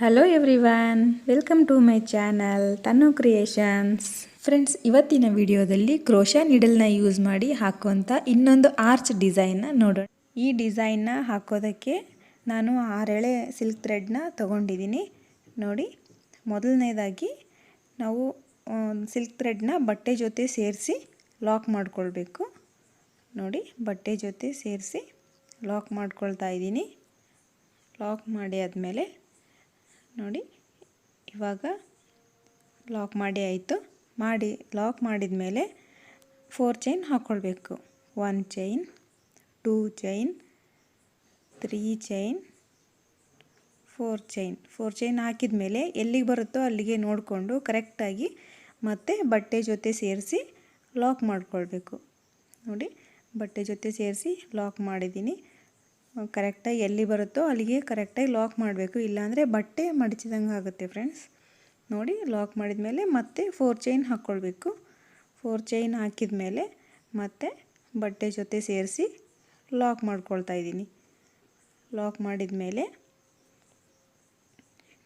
Hello everyone, welcome to my channel Tanu creations. Friends, ಇವತ್ತಿನ ವಿಡಿಯೋದಲ್ಲಿ crochet ನೀಡಲ್ನ use ಮಾಡಿ ಹಾಕುವಂಥ ಇನ್ನೊಂದು ಆರ್ಚ್ ಡಿಸೈನ್ನ ನೋಡೋಣ. ಈ ಡಿಸೈನ್ನ ಹಾಕೋದಕ್ಕೆ ನಾನು 6 ಎಳೆ ಸಿಲ್ಕ್ ಥ್ರೆಡ್ನ ತೊಗೊಂಡಿದ್ದೀನಿ. ನೋಡಿ, ಮೊದಲನೇದಾಗಿ ನಾವು ಸಿಲ್ಕ್ ಥ್ರೆಡ್ನ ಬಟ್ಟೆ ಜೊತೆ ಸೇರಿಸಿ ಲಾಕ್ ಮಾಡ್ಕೊಳ್ಬೇಕು. ನೋಡಿ, ಬಟ್ಟೆ ಜೊತೆ ಸೇರಿಸಿ ಲಾಕ್ ಮಾಡ್ಕೊಳ್ತಾ ಇದ್ದೀನಿ. ಲಾಕ್ ಮಾಡಿ ಆದಮೇಲೆ ನೋಡಿ, ಇವಾಗ ಲಾಕ್ ಮಾಡಿ ಆಯಿತು. ಲಾಕ್ ಮಾಡಿದ ಮೇಲೆ 4 ಚೈನ್ ಹಾಕ್ಕೊಳ್ಬೇಕು. 1 ಚೈನ್, 2 ಚೈನ್, 3 ಚೈನ್, 4 ಚೈನ್ ಹಾಕಿದ ಮೇಲೆ ಎಲ್ಲಿಗೆ ಬರುತ್ತೋ ಅಲ್ಲಿಗೆ ನೋಡಿಕೊಂಡು ಕರೆಕ್ಟಾಗಿ ಮತ್ತೆ ಬಟ್ಟೆ ಜೊತೆ ಸೇರಿಸಿ ಲಾಕ್ ಮಾಡ್ಕೊಳ್ಬೇಕು. ನೋಡಿ, ಬಟ್ಟೆ ಜೊತೆ ಸೇರಿಸಿ ಲಾಕ್ ಮಾಡಿದ್ದೀನಿ. ಕರೆಕ್ಟಾಗಿ ಎಲ್ಲಿ ಬರುತ್ತೋ ಅಲ್ಲಿಗೆ ಕರೆಕ್ಟಾಗಿ ಲಾಕ್ ಮಾಡಬೇಕು, ಇಲ್ಲಾಂದರೆ ಬಟ್ಟೆ ಮಡಚಿದಂಗೆ ಆಗುತ್ತೆ ಫ್ರೆಂಡ್ಸ್. ನೋಡಿ, ಲಾಕ್ ಮಾಡಿದ ಮೇಲೆ ಮತ್ತೆ 4 ಚೈನ್ ಹಾಕ್ಕೊಳ್ಬೇಕು. 4 ಚೈನ್ ಹಾಕಿದ ಮೇಲೆ ಮತ್ತೆ ಬಟ್ಟೆ ಜೊತೆ ಸೇರಿಸಿ ಲಾಕ್ ಮಾಡ್ಕೊಳ್ತಾ ಇದ್ದೀನಿ. ಲಾಕ್ ಮಾಡಿದ ಮೇಲೆ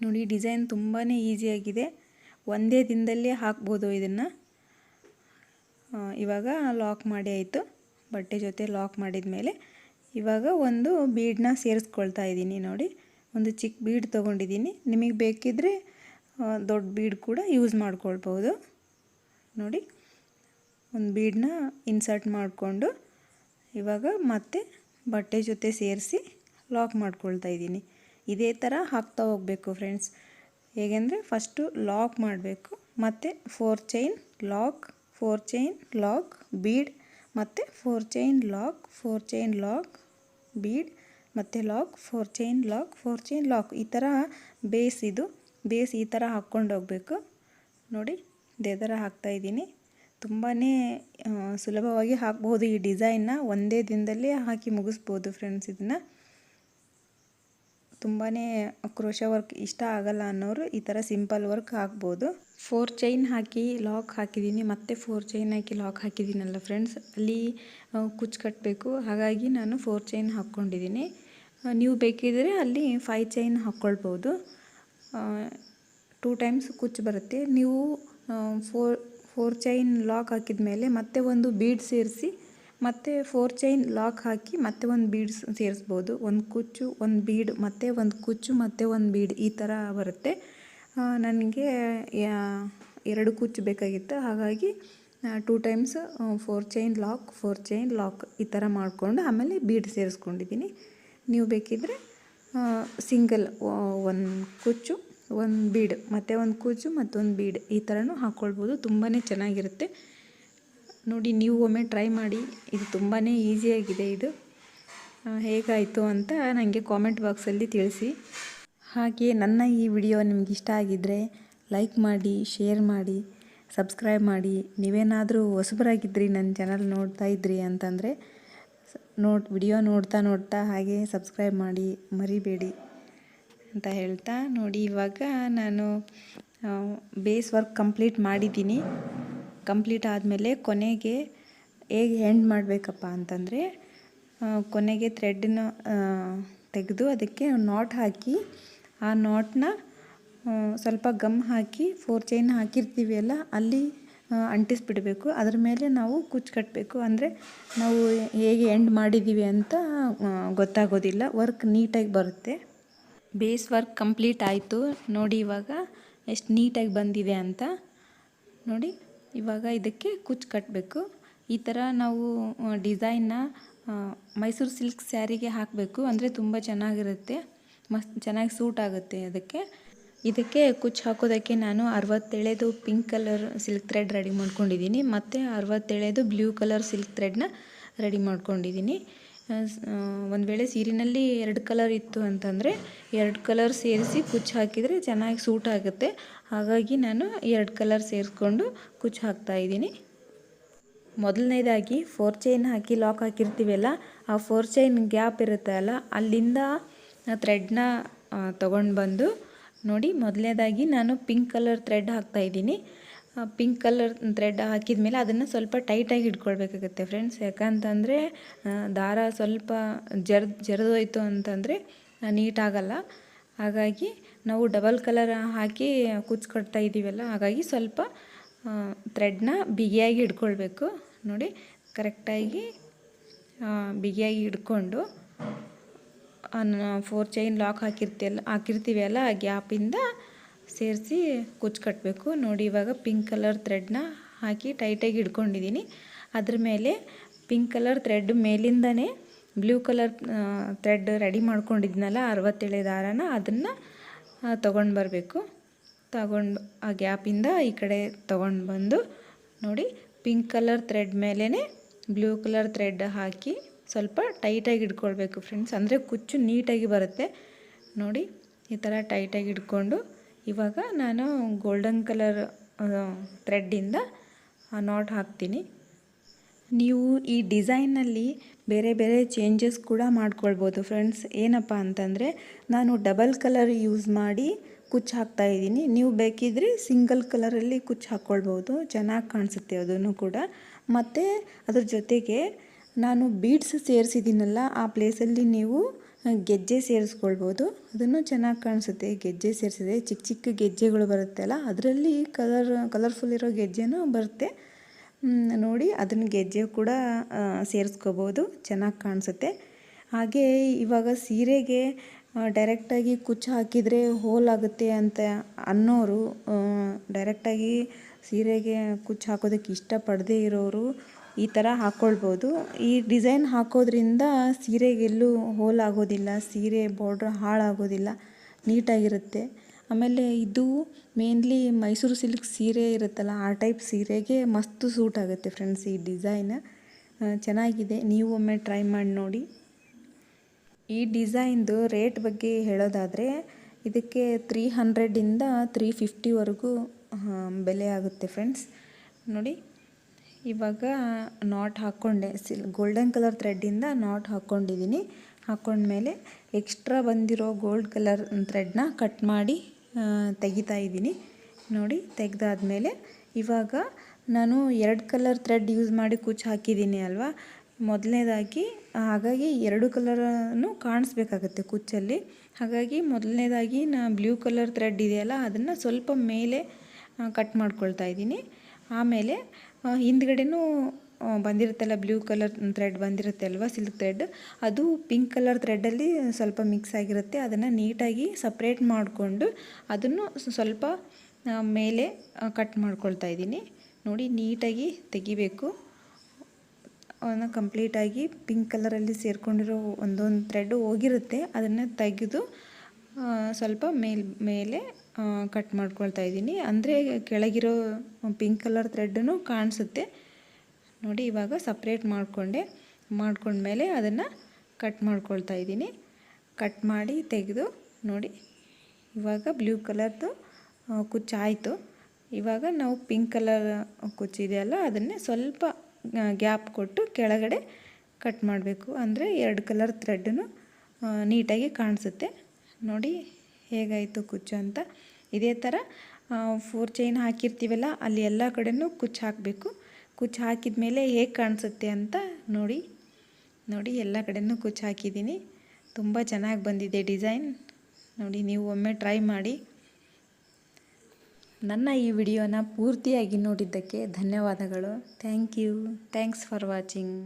ನೋಡಿ, ಡಿಸೈನ್ ತುಂಬಾ ಈಸಿಯಾಗಿದೆ. ಒಂದೇ ದಿನದಲ್ಲೇ ಹಾಕ್ಬೋದು ಇದನ್ನು. ಇವಾಗ ಲಾಕ್ ಮಾಡಿ ಆಯಿತು. ಬಟ್ಟೆ ಜೊತೆ ಲಾಕ್ ಮಾಡಿದ ಮೇಲೆ ಇವಾಗ ಒಂದು ಬೀಡನ್ನ ಸೇರಿಸ್ಕೊಳ್ತಾ ಇದ್ದೀನಿ. ನೋಡಿ, ಒಂದು ಚಿಕ್ಕ ಬೀಡ್ ತೊಗೊಂಡಿದ್ದೀನಿ. ನಿಮಗೆ ಬೇಕಿದ್ದರೆ ದೊಡ್ಡ ಬೀಡ್ ಕೂಡ ಯೂಸ್ ಮಾಡ್ಕೊಳ್ಬೋದು. ನೋಡಿ, ಒಂದು ಬೀಡನ್ನ ಇನ್ಸರ್ಟ್ ಮಾಡಿಕೊಂಡು ಇವಾಗ ಮತ್ತೆ ಬಟ್ಟೆ ಜೊತೆ ಸೇರಿಸಿ ಲಾಕ್ ಮಾಡ್ಕೊಳ್ತಾ ಇದ್ದೀನಿ. ಇದೇ ಥರ ಹಾಕ್ತಾ ಹೋಗಬೇಕು ಫ್ರೆಂಡ್ಸ್. ಹೇಗೆಂದರೆ ಫಸ್ಟು ಲಾಕ್ ಮಾಡಬೇಕು, ಮತ್ತು 4 chain lock, 4 chain lock, bead, ಮತ್ತು 4 chain lock, 4 chain lock, bead, ಮತ್ತು lock, 4 chain lock, 4 chain lock. ಈ ಥರ ಬೇಸ್ ಈ ಥರ ಹಾಕ್ಕೊಂಡು ಹೋಗಬೇಕು. ನೋಡಿ, ಇದೇ ಥರ ಹಾಕ್ತಾಯಿದ್ದೀನಿ. ತುಂಬಾ ಸುಲಭವಾಗಿ ಹಾಕ್ಬೋದು ಈ ಡಿಸೈನ್ನ. ಒಂದೇ ದಿನದಲ್ಲಿ ಹಾಕಿ ಮುಗಿಸ್ಬೋದು ಫ್ರೆಂಡ್ಸ್. ಇದನ್ನು ತುಂಬಾ ಕ್ರೋಶಾ ವರ್ಕ್ ಇಷ್ಟ ಆಗಲ್ಲ ಅನ್ನೋರು ಈ ಥರ ಸಿಂಪಲ್ ವರ್ಕ್ ಹಾಕ್ಬೋದು. 4 ಚೈನ್ ಹಾಕಿ ಲಾಕ್ ಹಾಕಿದ್ದೀನಿ, ಮತ್ತು 4 ಚೈನ್ ಹಾಕಿ ಲಾಕ್ ಹಾಕಿದ್ದೀನಲ್ಲ ಫ್ರೆಂಡ್ಸ್, ಅಲ್ಲಿ ಕುಚ್ಚು ಕಟ್ಟಬೇಕು. ಹಾಗಾಗಿ ನಾನು 4 ಚೈನ್ ಹಾಕ್ಕೊಂಡಿದ್ದೀನಿ. ನೀವು ಬೇಕಿದ್ದರೆ ಅಲ್ಲಿ 5 ಚೈನ್ ಹಾಕ್ಕೊಳ್ಬೋದು. 2 ಟೈಮ್ಸ್ ಕುಚ್ಚು ಬರುತ್ತೆ. ನೀವು 4 ಚೈನ್ ಲಾಕ್ ಹಾಕಿದ ಮೇಲೆ ಮತ್ತೆ ಒಂದು ಬೀಡ್ ಸೇರಿಸಿ ಮತ್ತು 4 ಚೈನ್ ಲಾಕ್ ಹಾಕಿ ಮತ್ತೆ ಒಂದು ಬೀಡ್ಸ್ ಸೇರಿಸ್ಬೋದು. ಒಂದು ಕುಚ್ಚು, ಒಂದು ಬೀಡ್, ಮತ್ತು ಒಂದು ಕುಚ್ಚು, ಮತ್ತು ಒಂದು ಬೀಡ್, ಈ ಥರ ಬರುತ್ತೆ. ನನಗೆ 2 ಕುಚ್ಚು ಬೇಕಾಗಿತ್ತು. ಹಾಗಾಗಿ 2 times 4 chain lock, 4 chain lock ಈ ಥರ ಮಾಡಿಕೊಂಡು ಆಮೇಲೆ ಬೀಡ್ ಸೇರಿಸ್ಕೊಂಡಿದ್ದೀನಿ. ನೀವು ಬೇಕಿದ್ದರೆ ಸಿಂಗಲ್ ಒಂದು ಕುಚ್ಚು, ಒಂದು ಬೀಡ್, ಮತ್ತು ಒಂದು ಕುಚ್ಚು ಮತ್ತೊಂದು ಬೀಡ್ ಈ ಥರನೂ ಹಾಕ್ಕೊಳ್ಬೋದು. ತುಂಬಾ ಚೆನ್ನಾಗಿರುತ್ತೆ. ನೋಡಿ, ನೀವು ಒಮ್ಮೆ ಟ್ರೈ ಮಾಡಿ. ಇದು ತುಂಬಾ ಈಸಿಯಾಗಿದೆ. ಇದು ಹೇಗಾಯಿತು ಅಂತ ನನಗೆ ಕಾಮೆಂಟ್ ಬಾಕ್ಸಲ್ಲಿ ತಿಳಿಸಿ. ಹಾಗೆ ನನ್ನ ಈ ವಿಡಿಯೋ ನಿಮ್ಗೆ ಇಷ್ಟ ಆಗಿದ್ದರೆ ಲೈಕ್ ಮಾಡಿ, ಶೇರ್ ಮಾಡಿ, ಸಬ್ಸ್ಕ್ರೈಬ್ ಮಾಡಿ. ನೀವೇನಾದರೂ ಹೊಸಬರಾಗಿದ್ರಿ ನನ್ನ ಚಾನಲ್ ನೋಡ್ತಾ ಇದ್ರಿ ಅಂತಂದರೆ ವಿಡಿಯೋ ನೋಡ್ತಾ ಹಾಗೆ ಸಬ್ಸ್ಕ್ರೈಬ್ ಮಾಡಿ ಮರಿಬೇಡಿ ಅಂತ ಹೇಳ್ತಾ, ನೋಡಿ ಇವಾಗ ನಾನು ಬೇಸ್ ವರ್ಕ್ ಕಂಪ್ಲೀಟ್ ಮಾಡಿದ್ದೀನಿ. ಕಂಪ್ಲೀಟ್ ಆದಮೇಲೆ ಕೊನೆಗೆ ಹೇಗೆ ಎಂಡ್ ಮಾಡಬೇಕಪ್ಪ ಅಂತಂದರೆ, ಕೊನೆಗೆ ಥ್ರೆಡ್ನ ತೆಗೆದು ಅದಕ್ಕೆ ನಾಟ್ ಹಾಕಿ, ಆ ನಾಟ್ನ ಸ್ವಲ್ಪ ಗಮ್ ಹಾಕಿ 4 ಚೈನ್ ಹಾಕಿರ್ತೀವಿ ಅಲ್ಲ, ಅಲ್ಲಿ ಅಂಟಿಸ್ಬಿಡಬೇಕು. ಅದ್ರ ಮೇಲೆ ನಾವು ಕುಚ್ಚು ಕಟ್ಟಬೇಕು. ಅಂದರೆ ನಾವು ಹೇಗೆ ಎಂಡ್ ಮಾಡಿದ್ದೀವಿ ಅಂತ ಗೊತ್ತಾಗೋದಿಲ್ಲ. ವರ್ಕ್ ನೀಟಾಗಿ ಬರುತ್ತೆ. ಬೇಸ್ ವರ್ಕ್ ಕಂಪ್ಲೀಟ್ ಆಯಿತು. ನೋಡಿ ಇವಾಗ ಎಷ್ಟು ನೀಟಾಗಿ ಬಂದಿದೆ ಅಂತ. ನೋಡಿ, ಇವಾಗ ಇದಕ್ಕೆ ಕುಚ್ಚು ಕಟ್ಟಬೇಕು. ಈ ಥರ ನಾವು ಡಿಸೈನ್ನ ಮೈಸೂರು ಸಿಲ್ಕ್ ಸ್ಯಾರಿಗೆ ಹಾಕಬೇಕು. ಅಂದರೆ ತುಂಬ ಚೆನ್ನಾಗಿರುತ್ತೆ, ಚೆನ್ನಾಗಿ ಸೂಟ್ ಆಗುತ್ತೆ. ಇದಕ್ಕೆ ಕುಚ್ಚು ಹಾಕೋದಕ್ಕೆ ನಾನು 60 ಎಳೆದು pink colour silk thread ready ಮಾಡ್ಕೊಂಡಿದ್ದೀನಿ, ಮತ್ತು 60 ಎಳೆದು ಬ್ಲೂ ಕಲರ್ ಸಿಲ್ಕ್ ಥ್ರೆಡ್ನ ರೆಡಿ ಮಾಡ್ಕೊಂಡಿದ್ದೀನಿ. ಒಂದು ವೇಳೆ ಸೀರೆಯಲ್ಲಿ 2 ಕಲರ್ ಇತ್ತು ಅಂತಂದರೆ 2 ಕಲರ್ ಸೇರಿಸಿ ಕುಚ್ಚು ಹಾಕಿದರೆ ಚೆನ್ನಾಗಿ ಸೂಟ್ ಆಗುತ್ತೆ. ಹಾಗಾಗಿ ನಾನು 2 ಕಲರ್ ಸೇರಿಸ್ಕೊಂಡು ಕುಚ್ಚು ಹಾಕ್ತಾಯಿದ್ದೀನಿ. ಮೊದಲನೇದಾಗಿ 4 ಚೈನ್ ಹಾಕಿ ಲಾಕ್ ಹಾಕಿರ್ತೀವಲ್ಲ, ಆ 4 ಚೈನ್ ಗ್ಯಾಪ್ ಇರುತ್ತೆ ಅಲ್ಲ, ಅಲ್ಲಿಂದ ಥ್ರೆಡ್ನ ತೊಗೊಂಡು ಬಂದು ನೋಡಿ, ಮೊದಲನೇದಾಗಿ ನಾನು ಪಿಂಕ್ ಕಲರ್ ಥ್ರೆಡ್ ಹಾಕ್ತಾಯಿದ್ದೀನಿ. ಪಿಂಕ್ ಕಲರ್ ಥ್ರೆಡ್ ಹಾಕಿದ ಮೇಲೆ ಅದನ್ನು ಸ್ವಲ್ಪ ಟೈಟಾಗಿ ಹಿಡ್ಕೊಳ್ಬೇಕಾಗುತ್ತೆ ಫ್ರೆಂಡ್ಸ್. ಯಾಕಂತಂದರೆ ದಾರ ಸ್ವಲ್ಪ ಜರಿದೋಯ್ತು ಅಂತಂದರೆ ನೀಟಾಗಲ್ಲ. ಹಾಗಾಗಿ ನಾವು ಡಬಲ್ ಕಲರ್ ಹಾಕಿ ಕುಚ್ಚು ಕಟ್ತಾ ಇದ್ದೀವಲ್ಲ, ಹಾಗಾಗಿ ಸ್ವಲ್ಪ ಥ್ರೆಡ್ನ ಬಿಗಿಯಾಗಿ ಹಿಡ್ಕೊಳ್ಬೇಕು. ನೋಡಿ ಕರೆಕ್ಟಾಗಿ ಬಿಗಿಯಾಗಿ ಹಿಡ್ಕೊಂಡು 4 ಚೈನ್ ಲಾಕ್ ಹಾಕಿರ್ತೀವಲ್ಲ ಆ ಗ್ಯಾಪಿಂದ ಸೇರಿಸಿ ಕುಚ್ಚು ಕಟ್ಟಬೇಕು. ನೋಡಿ ಇವಾಗ ಪಿಂಕ್ ಕಲರ್ ಥ್ರೆಡ್ನ ಹಾಕಿ ಟೈಟಾಗಿ ಹಿಡ್ಕೊಂಡಿದ್ದೀನಿ. ಅದ್ರ ಮೇಲೆ ಪಿಂಕ್ ಕಲರ್ ಥ್ರೆಡ್ ಮೇಲಿಂದನೇ ಬ್ಲೂ ಕಲರ್ ಥ್ರೆಡ್ ರೆಡಿ ಮಾಡ್ಕೊಂಡಿದ್ನಲ್ಲ 67 ದಾರನ, ಅದನ್ನು ತೊಗೊಂಡು ಬರಬೇಕು. ತಗೊಂಡು ಆ ಗ್ಯಾಪಿಂದ ಈ ಕಡೆ ತೊಗೊಂಡು ಬಂದು ನೋಡಿ ಪಿಂಕ್ ಕಲರ್ ಥ್ರೆಡ್ ಮೇಲೇ ಬ್ಲೂ ಕಲರ್ ಥ್ರೆಡ್ ಹಾಕಿ ಸ್ವಲ್ಪ ಟೈಟಾಗಿ ಹಿಡ್ಕೊಳ್ಬೇಕು ಫ್ರೆಂಡ್ಸ್, ಅಂದರೆ ಕುಚ್ಚು ನೀಟಾಗಿ ಬರುತ್ತೆ. ನೋಡಿ ಈ ಥರ ಟೈಟಾಗಿ ಹಿಡ್ಕೊಂಡು ಇವಾಗ ನಾನು ಗೋಲ್ಡನ್ ಕಲರ್ ಥ್ರೆಡ್ಡಿಂದ ನಾಟ್ ಹಾಕ್ತೀನಿ. ನೀವು ಈ ಡಿಸೈನಲ್ಲಿ ಬೇರೆ ಬೇರೆ ಚೇಂಜಸ್ ಕೂಡ ಮಾಡ್ಕೊಳ್ಬೋದು ಫ್ರೆಂಡ್ಸ್. ಏನಪ್ಪ ಅಂತಂದರೆ ನಾನು ಡಬಲ್ ಕಲರ್ ಯೂಸ್ ಮಾಡಿ ಕುಚ್ಚು ಹಾಕ್ತಾಯಿದ್ದೀನಿ. ನೀವು ಬೇಕಿದ್ರೆ ಸಿಂಗಲ್ ಕಲರಲ್ಲಿ ಕುಚ್ಚು ಹಾಕ್ಕೊಳ್ಬೋದು, ಚೆನ್ನಾಗಿ ಕಾಣಿಸುತ್ತೆ ಅದನ್ನು ಕೂಡ. ಮತ್ತು ಅದ್ರ ಜೊತೆಗೆ ನಾನು ಬೀಡ್ಸ್ ಸೇರಿಸಿದ್ದೀನಲ್ಲ, ಆ ಪ್ಲೇಸಲ್ಲಿ ನೀವು ಗೆಜ್ಜೆ ಸೇರಿಸ್ಕೊಳ್ಬೋದು, ಅದನ್ನು ಚೆನ್ನಾಗಿ ಕಾಣಿಸುತ್ತೆ. ಗೆಜ್ಜೆ ಸೇರಿಸಿದೆ, ಚಿಕ್ಕ ಚಿಕ್ಕ ಗೆಜ್ಜೆಗಳು ಬರುತ್ತಲ್ಲ, ಅದರಲ್ಲಿ ಕಲರ್ಫುಲ್ ಇರೋ ಗೆಜ್ಜೆನೂ ಬರುತ್ತೆ. ನೋಡಿ ಅದನ್ನು ಗೆಜ್ಜೆ ಕೂಡ ಸೇರಿಸ್ಕೋಬೋದು, ಚೆನ್ನಾಗಿ ಕಾಣಿಸುತ್ತೆ. ಹಾಗೆ ಇವಾಗ ಸೀರೆಗೆ ಡೈರೆಕ್ಟಾಗಿ ಕುಚ್ಚು ಹಾಕಿದರೆ ಹೋಲ್ ಆಗುತ್ತೆ ಅಂತ ಅನ್ನೋರು, ಡೈರೆಕ್ಟಾಗಿ ಸೀರೆಗೆ ಕುಚ್ಚು ಹಾಕೋದಕ್ಕೆ ಇಷ್ಟಪಡದೇ ಇರೋರು ಈ ಥರ ಹಾಕ್ಕೊಳ್ಬೋದು. ಈ ಡಿಸೈನ್ ಹಾಕೋದ್ರಿಂದ ಸೀರೆಗೆಲ್ಲೂ ಹೋಲ್ ಆಗೋದಿಲ್ಲ, ಸೀರೆ ಬಾರ್ಡ್ರ್ ಹಾಳಾಗೋದಿಲ್ಲ, ನೀಟಾಗಿರುತ್ತೆ. ಆಮೇಲೆ ಇದು ಮೇನ್ಲಿ ಮೈಸೂರು ಸಿಲ್ಕ್ ಸೀರೆ ಇರುತ್ತಲ್ಲ, ಆ ಟೈಪ್ ಸೀರೆಗೆ ಮಸ್ತ್ ಸೂಟ್ ಆಗುತ್ತೆ ಫ್ರೆಂಡ್ಸ್. ಈ ಡಿಸೈನ್ ಚೆನ್ನಾಗಿದೆ, ನೀವು ಒಮ್ಮೆ ಟ್ರೈ ಮಾಡಿ ನೋಡಿ. ಈ ಡಿಸೈನ್ದು ರೇಟ್ ಬಗ್ಗೆ ಹೇಳೋದಾದರೆ ಇದಕ್ಕೆ 300ಇಂದ 350ವರೆಗೂ ಬೆಲೆ ಆಗುತ್ತೆ ಫ್ರೆಂಡ್ಸ್. ನೋಡಿ ಇವಾಗ ನಾಟ್ ಹಾಕ್ಕೊಂಡೆ, ಗೋಲ್ಡನ್ ಕಲರ್ ಥ್ರೆಡ್ಡಿಂದ ನಾಟ್ ಹಾಕ್ಕೊಂಡಿದ್ದೀನಿ. ಹಾಕ್ಕೊಂಡ್ಮೇಲೆ ಎಕ್ಸ್ಟ್ರಾ ಬಂದಿರೋ ಗೋಲ್ಡ್ ಕಲರ್ ಥ್ರೆಡ್ನ ಕಟ್ ಮಾಡಿ ತೆಗಿತಾ ಇದ್ದೀನಿ. ನೋಡಿ ತೆಗೆದಾದ್ಮೇಲೆ ಇವಾಗ ನಾನು 2 ಕಲರ್ ಥ್ರೆಡ್ ಯೂಸ್ ಮಾಡಿ ಕುಚ್ಚು ಹಾಕಿದ್ದೀನಿ ಅಲ್ವಾ ಮೊದಲನೇದಾಗಿ, ಹಾಗಾಗಿ 2 ಕಲರನ್ನು ಕಾಣಿಸ್ಬೇಕಾಗತ್ತೆ ಕುಚ್ಚಲ್ಲಿ. ಹಾಗಾಗಿ ಮೊದಲನೇದಾಗಿ ಬ್ಲೂ ಕಲರ್ ಥ್ರೆಡ್ ಇದೆಯಲ್ಲ ಅದನ್ನು ಸ್ವಲ್ಪ ಮೇಲೆ ಕಟ್ ಮಾಡ್ಕೊಳ್ತಾ ಇದ್ದೀನಿ. ಆಮೇಲೆ ಹಿಂದ್ಗಡೆನೂ ಬಂದಿರುತ್ತಲ್ಲ ಬ್ಲೂ ಕಲರ್ ಥ್ರೆಡ್ ಬಂದಿರುತ್ತೆ ಅಲ್ವಾ ಸಿಲ್ಕ್ ಥ್ರೆಡ್, ಅದು ಪಿಂಕ್ ಕಲರ್ ಥ್ರೆಡ್ಡಲ್ಲಿ ಸ್ವಲ್ಪ ಮಿಕ್ಸ್ ಆಗಿರುತ್ತೆ. ಅದನ್ನು ನೀಟಾಗಿ ಸಪ್ರೇಟ್ ಮಾಡಿಕೊಂಡು ಅದನ್ನು ಸ್ವಲ್ಪ ಮೇಲೆ ಕಟ್ ಮಾಡ್ಕೊಳ್ತಾ ಇದ್ದೀನಿ. ನೋಡಿ ನೀಟಾಗಿ ತೆಗಿಬೇಕು. ಅವನ್ನ ಕಂಪ್ಲೀಟಾಗಿ ಪಿಂಕ್ ಕಲರಲ್ಲಿ ಸೇರಿಕೊಂಡಿರೋ ಒಂದೊಂದು ಥ್ರೆಡ್ ಹೋಗಿರುತ್ತೆ, ಅದನ್ನು ತೆಗೆದು ಸ್ವಲ್ಪ ಮೇಲೆ ಕಟ್ ಮಾಡ್ಕೊಳ್ತಾ ಇದ್ದೀನಿ. ಅಂದರೆ ಕೆಳಗಿರೋ ಪಿಂಕ್ ಕಲರ್ ಥ್ರೆಡ್ಡೂ ಕಾಣಿಸುತ್ತೆ. ನೋಡಿ ಇವಾಗ ಸಪ್ರೇಟ್ ಮಾಡ್ಕೊಂಡ್ಮೇಲೆ ಅದನ್ನು ಕಟ್ ಮಾಡ್ಕೊಳ್ತಾ ಇದ್ದೀನಿ. ಕಟ್ ಮಾಡಿ ತೆಗೆದು ನೋಡಿ ಇವಾಗ ಬ್ಲೂ ಕಲರ್ದು ಕುಚ್ಚಾಯಿತು. ಇವಾಗ ನಾವು ಪಿಂಕ್ ಕಲರ್ ಕುಚ್ಚಿದೆಯಲ್ಲ ಅದನ್ನೇ ಸ್ವಲ್ಪ ಗ್ಯಾಪ್ ಕೊಟ್ಟು ಕೆಳಗಡೆ ಕಟ್ ಮಾಡಬೇಕು, ಅಂದರೆ 2 ಕಲರ್ ಥ್ರೆಡ್ಡನ್ನು ನೀಟಾಗಿ ಕಾಣಿಸುತ್ತೆ. ನೋಡಿ ಹೇಗಾಯಿತು ಕುಚ್ಚು ಅಂತ. ಇದೇ ಥರ 4 ಚೈನ್ ಹಾಕಿರ್ತೀವಲ್ಲ ಅಲ್ಲಿ ಎಲ್ಲ ಕಡೆಯೂ ಕುಚ್ಚು ಹಾಕಬೇಕು. ಕುಚ್ಚು ಹಾಕಿದ ಮೇಲೆ ಹೇಗೆ ಕಾಣಿಸುತ್ತೆ ಅಂತ ನೋಡಿ ಎಲ್ಲ ಕಡೆಯೂ ಕುಚ್ಚು ಹಾಕಿದ್ದೀನಿ. ತುಂಬ ಚೆನ್ನಾಗಿ ಬಂದಿದೆ ಡಿಸೈನ್. ನೋಡಿ ನೀವು ಒಮ್ಮೆ ಟ್ರೈ ಮಾಡಿ. ನನ್ನ ಈ ವಿಡಿಯೋನ ಪೂರ್ತಿಯಾಗಿ ನೋಡಿದ್ದಕ್ಕೆ ಧನ್ಯವಾದಗಳು. Thanks for watching.